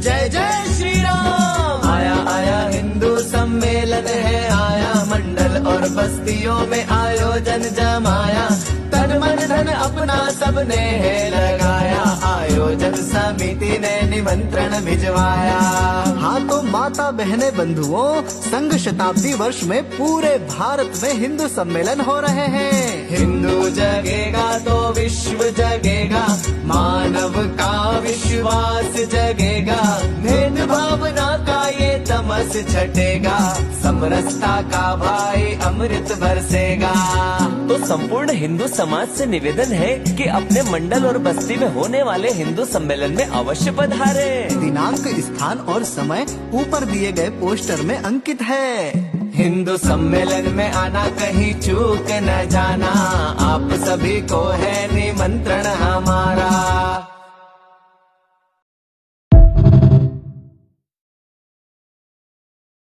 जय जय श्री राम। आया आया हिंदू सम्मेलन है आया, मंडल और बस्तियों में आयोजन जमाया, तन मन धन अपना सबने है लगाया, आयोजन समिति ने निमंत्रण भिजवाया। हाँ तो माता बहने बंधुओं, संघ शताब्दी वर्ष में पूरे भारत में हिंदू सम्मेलन हो रहे हैं। हिंदू जगेगा तो विश्व जगेगा, मानव का विश्वास जगेगा, भेद भावना का ये तमस छटेगा, समरसता का भाई अमृत बरसेगा। तो संपूर्ण हिंदू समाज से निवेदन है कि अपने मंडल और बस्ती में होने वाले हिंदू सम्मेलन में अवश्य पधारे। दिनांक, स्थान और समय ऊपर दिए गए पोस्टर में अंकित है। हिंदू सम्मेलन में आना कहीं चूक न जाना, आप सभी को है निमंत्रण हमारा।